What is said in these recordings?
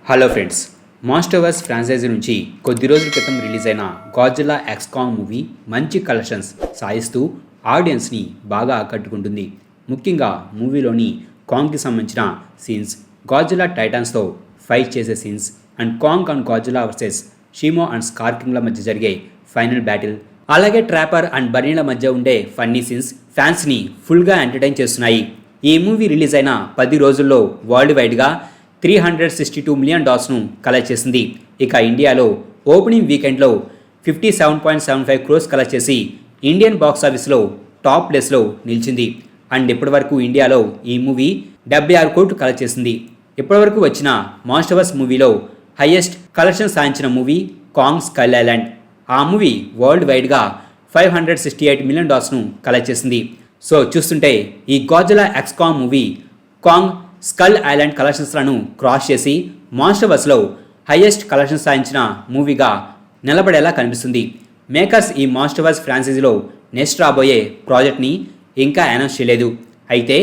Hello friends, మాస్టర్వర్స్ franchise నుంచి కొద్ది రోజుల క్రితం రిలీజ్ అయిన గాడ్జిల్లా ఎక్స్ కాంగ్ మూవీ మంచి కలెక్షన్స్ సాయిస్తూ ఆడియన్స్ని బాగా ఆకట్టుకుంటుంది. ముఖ్యంగా మూవీలోని కాంగ్కి సంబంధించిన సీన్స్, గాడ్జిల్లా టైటాన్స్తో ఫైట్ చేసే scenes and Kong and Godzilla versus Shimo and Scar కింగ్ల మధ్య జరిగే ఫైనల్ బ్యాటిల్, అలాగే ట్రాపర్ అండ్ బర్నీల మధ్య ఉండే ఫన్నీ సీన్స్ ఫ్యాన్స్ని ఫుల్గా ఎంటర్టైన్ చేస్తున్నాయి. ఈ మూవీ రిలీజ్ అయిన 10 రోజుల్లో వరల్డ్ వైడ్గా $362 మిలియన్ కలెక్ట్ చేసింది. ఇక ఇండియాలో ఓపెనింగ్ వీకెండ్లో 57.75 క్రోర్స్ కలెక్ట్ చేసి ఇండియన్ బాక్స్ ఆఫీస్లో టాప్ ప్లేస్లో నిలిచింది. అండ్ ఇప్పటివరకు ఇండియాలో ఈ మూవీ 76 కోట్లు కలెక్ట్ చేసింది. ఇప్పటివరకు వచ్చిన మాస్టర్వర్స్ మూవీలో హైయెస్ట్ కలెక్షన్ సాధించిన మూవీ కాంగ్ స్కల్ ఐలాండ్. ఆ మూవీ వరల్డ్ వైడ్గా $568 మిలియన్ కలెక్ట్ చేసింది. సో చూస్తుంటే ఈ Godzilla x Kong movie Kong Skull Island కలెక్షన్స్లను క్రాస్ చేసి మాస్టర్వర్స్లో హైయెస్ట్ కలెక్షన్స్ సాధించిన మూవీగా నిలబడేలా కనిపిస్తుంది. మేకర్స్ ఈ మాస్టర్వర్స్ ఫ్రాంచైజీలో నెక్స్ట్ రాబోయే ప్రాజెక్ట్ని ఇంకా అనౌన్స్ చేయలేదు. అయితే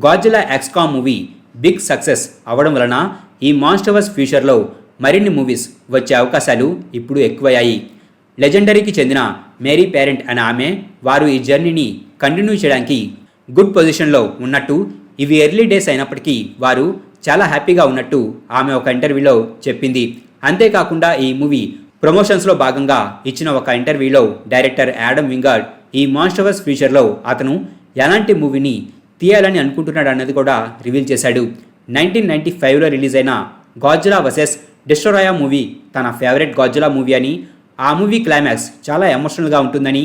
Godzilla x Kong movie big success అవ్వడం వలన ఈ మాస్టర్వర్స్ ఫ్యూచర్లో మరిన్ని మూవీస్ వచ్చే అవకాశాలు ఇప్పుడు ఎక్కువయ్యాయి. లెజెండరీకి చెందిన మేరీ పేరెంట్ అనే ఆమె వారు ఈ జర్నీని కంటిన్యూ చేయడానికి గుడ్ పొజిషన్లో ఉన్నట్టు, ఇవి ఎర్లీ డేస్ అయినప్పటికీ వారు చాలా హ్యాపీగా ఉన్నట్టు ఆమె ఒక ఇంటర్వ్యూలో చెప్పింది. అంతేకాకుండా ఈ మూవీ ప్రమోషన్స్లో భాగంగా ఇచ్చిన ఒక ఇంటర్వ్యూలో డైరెక్టర్ యాడమ్ వింగార్డ్ ఈ మాస్టర్వర్స్ ఫ్యూచర్లో అతను ఎలాంటి మూవీని తీయాలని అనుకుంటున్నాడు అన్నది కూడా రివీల్ చేశాడు. 1995లో రిలీజ్ అయిన గాడ్జిల్లా వర్సెస్ డెస్ట్రాయర్ మూవీ తన ఫేవరెట్ గాడ్జిల్లా మూవీ అని, ఆ మూవీ క్లైమాక్స్ చాలా ఎమోషనల్గా ఉంటుందని,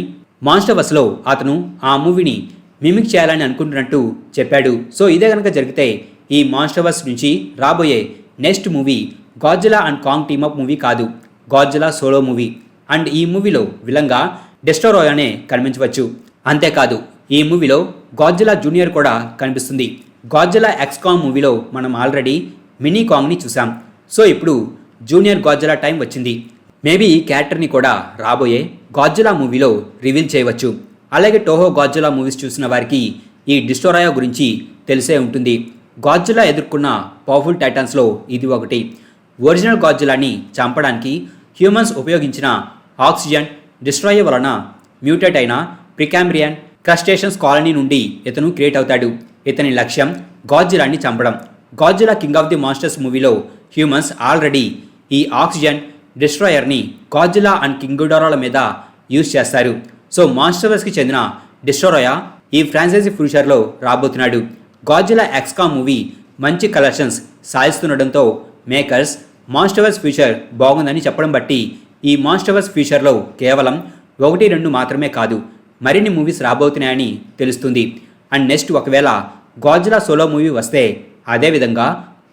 మాస్టర్వర్స్లో అతను ఆ మూవీని మిమిక్ చేయాలని అనుకుంటున్నట్టు చెప్పాడు. సో ఇదే కనుక జరిగితే ఈ మాస్టర్వర్స్ నుంచి రాబోయే next movie Godzilla and Kong team up movie కాదు, గాడ్జిల్లా సోలో మూవీ. అండ్ ఈ మూవీలో విలంగా డెస్ట్రాయర్నే కనిపించవచ్చు. అంతేకాదు ఈ మూవీలో గాడ్జిల్లా జూనియర్ కూడా కనిపిస్తుంది. గాడ్జిల్లా ఎక్స్ కాంగ్ మూవీలో మనం ఆల్రెడీ మినీ కాంగ్ని చూసాం. సో ఇప్పుడు జూనియర్ గాడ్జిల్లా టైం వచ్చింది. మేబీ ఈ క్యారెక్టర్ని కూడా రాబోయే గాడ్జిల్లా మూవీలో రివీల్ చేయవచ్చు. అలాగే టోహో గాడ్జిల్లా మూవీస్ చూసిన వారికి ఈ డెస్ట్రాయర్ గురించి తెలిసే ఉంటుంది. గాడ్జిల్లా ఎదుర్కొన్న పవర్ఫుల్ టైటాన్స్లో ఇది ఒకటి. ఒరిజినల్ గాడ్జిల్లాని చంపడానికి హ్యూమన్స్ ఉపయోగించిన ఆక్సిజన్ డెస్ట్రాయర్ వలన మ్యూటేట్ అయిన ప్రికాంబ్రియన్ క్రస్టేషన్స్ కాలనీ నుండి ఇతను క్రియేట్ అవుతాడు. ఇతని లక్ష్యం గాడ్జిల్లాని చంపడం. Godzilla king of the monsters మూవీలో హ్యూమన్స్ ఆల్రెడీ ఈ ఆక్సిజన్ డెస్ట్రాయర్ని గాడ్జిల్లా అండ్ కింగ్ గిడోరాల మీద యూజ్ చేస్తారు. సో మాస్టర్వర్స్కి చెందిన డెస్ట్రాయర్ ఈ ఫ్రాంచైజీ ఫ్యూచర్లో రాబోతున్నాడు. గాడ్జిల్లా ఎక్స్ కాంగ్ మూవీ మంచి కలెక్షన్స్ సాధిస్తుండటంతో మేకర్స్ మాస్టర్వర్స్ ఫ్యూచర్ బాగుందని చెప్పడం బట్టి ఈ మాస్టర్వర్స్ ఫ్యూచర్లో కేవలం 1-2 మాత్రమే కాదు, మరిన్ని మూవీస్ రాబోతున్నాయని తెలుస్తుంది. అండ్ నెక్స్ట్ ఒకవేళ గాడ్జిల్లా సోలో మూవీ వస్తే అదేవిధంగా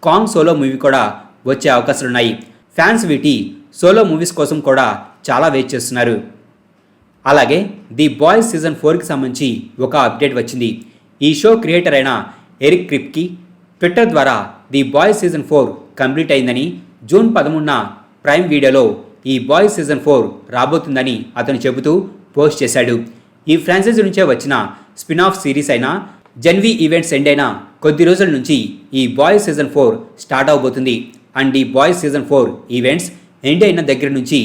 కాంగ్ సోలో మూవీ కూడా వచ్చే అవకాశాలున్నాయి. ఫ్యాన్స్ వీటి సోలో మూవీస్ కోసం కూడా చాలా వెయిట్ చేస్తున్నారు. అలాగే ది బాయ్స్ సీజన్ 4కి సంబంధించి ఒక అప్డేట్ వచ్చింది. ఈ షో క్రియేటర్ అయిన ఎరిక్ క్రిప్కి ట్విట్టర్ ద్వారా ది బాయ్స్ సీజన్ 4 కంప్లీట్ అయిందని, జూన్ 13న ప్రైమ్ వీడియోలో ఈ బాయ్స్ సీజన్ 4 రాబోతుందని అతను చెబుతూ పోస్ట్ చేశాడు. ఈ ఫ్రాంచైజీ నుంచే వచ్చిన స్పిన్ ఆఫ్ సిరీస్ అయిన జెన్వీ ఈవెంట్స్ ఎండ్ అయిన కొద్ది రోజుల నుంచి ఈ బాయ్స్ సీజన్ 4 స్టార్ట్ అవబోతుంది. అండ్ ఈ బాయ్స్ సీజన్ 4 ఈవెంట్స్ ఎండ్ అయిన దగ్గర నుంచి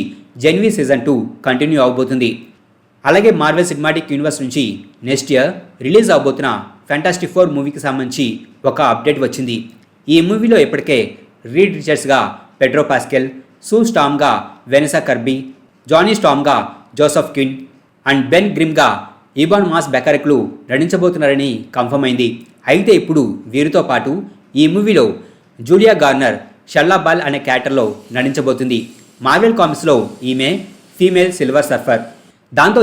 జెన్వీ సీజన్ 2 కంటిన్యూ అవబోతుంది. అలాగే మార్వెల్ సినిమాటిక్ యూనివర్స్ నుంచి నెక్స్ట్ ఇయర్ రిలీజ్ అవబోతున్న ఫ్యాంటాస్టిక్ 4 మూవీకి సంబంధించి ఒక అప్డేట్ వచ్చింది. ఈ మూవీలో ఇప్పటికే రీడ్ రిచర్డ్స్గా పెడ్రో పాస్కెల్, సూ స్టామ్గా వెనెసా కర్బీ, జానీ స్టామ్గా జోసెఫ్ క్విన్ అండ్ బెన్ గ్రిమ్గా ఇబాన్ మాస్ బెకరెక్లు నటించబోతున్నారని కన్ఫర్మ్ అయింది. అయితే ఇప్పుడు వీరితో పాటు ఈ మూవీలో జూలియా గార్నర్ షల్లా బాల్ అనే క్యారెక్టర్లో నటించబోతుంది. మార్వెల్ కామిక్స్లో ఈమె ఫీమేల్ సిల్వర్ సర్ఫర్. దాంతో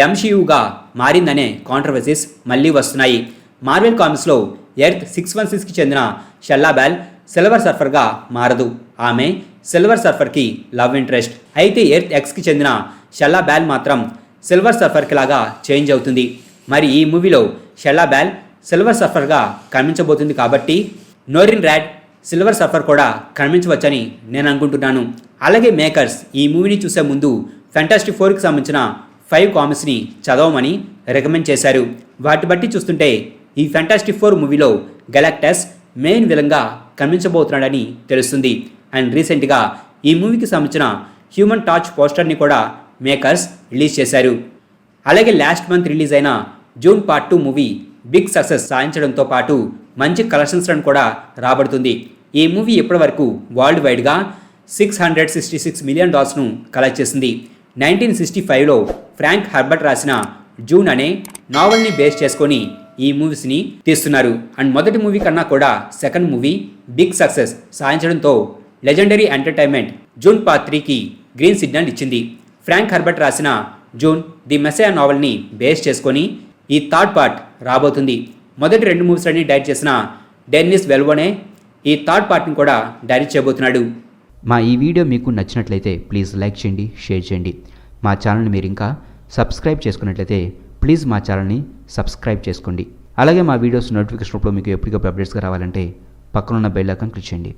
ఎంసీయూగా మారిందనే కాంట్రవర్సీస్ మళ్ళీ వస్తున్నాయి. మార్వెల్ కామిక్స్లో ఎర్త్ 616కి చెందిన షల్లా బాల్ సిల్వర్ సర్ఫర్గా మారదు. ఆమె సిల్వర్ సర్ఫర్కి లవ్ ఇంట్రెస్ట్. అయితే ఎర్త్ ఎక్స్కి చెందిన షల్లా బాల్ మాత్రం సిల్వర్ సర్ఫర్కి లాగా చేంజ్ అవుతుంది. మరి ఈ మూవీలో షల్లా బాల్ సిల్వర్ సర్ఫర్గా కనిపించబోతుంది కాబట్టి నోరిన్ ర్యాడ్ సిల్వర్ సర్ఫర్ కూడా కనిపించవచ్చని నేను అనుకుంటున్నాను. అలాగే మేకర్స్ ఈ మూవీని చూసే ముందు ఫ్యాంటాస్టిక్ 4కి సంబంధించిన 5 కామిక్స్ని చదవమని రికమెండ్ చేశారు. వాటి బట్టి చూస్తుంటే ఈ ఫ్యాంటాస్టిక్ 4 మూవీలో గెలాక్టస్ మెయిన్ విలన్గా కనిపించబోతున్నాడని తెలుస్తుంది. అండ్ రీసెంట్గా ఈ మూవీకి సంబంధించిన హ్యూమన్ టార్చ్ పోస్టర్ని కూడా మేకర్స్ రిలీజ్ చేశారు. అలాగే లాస్ట్ మంత్ రిలీజ్ అయిన Dune part 2 movie big success సాధించడంతో పాటు మంచి కలెక్షన్స్లను కూడా రాబడుతుంది. ఈ మూవీ ఇప్పటివరకు వరల్డ్ వైడ్గా $666 మిలియన్ కలెక్ట్ చేసింది. 1965లో ఫ్రాంక్ హెర్బర్ట్ రాసిన జూన్ అనే నావల్ని బేస్ చేసుకొని ఈ మూవీస్ని తీస్తున్నారు. అండ్ మొదటి మూవీ కన్నా కూడా సెకండ్ మూవీ బిగ్ సక్సెస్ సాధించడంతో లెజెండరీ ఎంటర్టైన్మెంట్ జూన్ పార్ట్ 3కి గ్రీన్ సిగ్నల్ ఇచ్చింది. ఫ్రాంక్ హెర్బర్ట్ రాసిన జూన్ ది మెస్సయా నావల్ని బేస్ చేసుకొని ఈ థర్డ్ పార్ట్ రాబోతుంది. మొదటి 2 మూవీస్లని డైరెక్ట్ చేసిన డెన్నిస్ వెల్వోనే ఈ థర్డ్ పార్ట్ని కూడా డైరెక్ట్ చేయబోతున్నాడు. మా ఈ వీడియో మీకు నచ్చినట్లయితే ప్లీజ్ లైక్ చేయండి, షేర్ చేయండి. మా ఛానల్ని మీరు ఇంకా సబ్స్క్రైబ్ చేసుకున్నట్లయితే ప్లీజ్ మా ఛానల్ని సబ్స్క్రైబ్ చేసుకోండి. అలాగే మా వీడియోస్ నోటిఫికేషన్ రూపంలో మీకు ఎప్పటికప్పుడు అప్డేట్స్గా రావాలంటే పక్కనున్న బెల్ ఐకాన్ క్లిక్ చేయండి.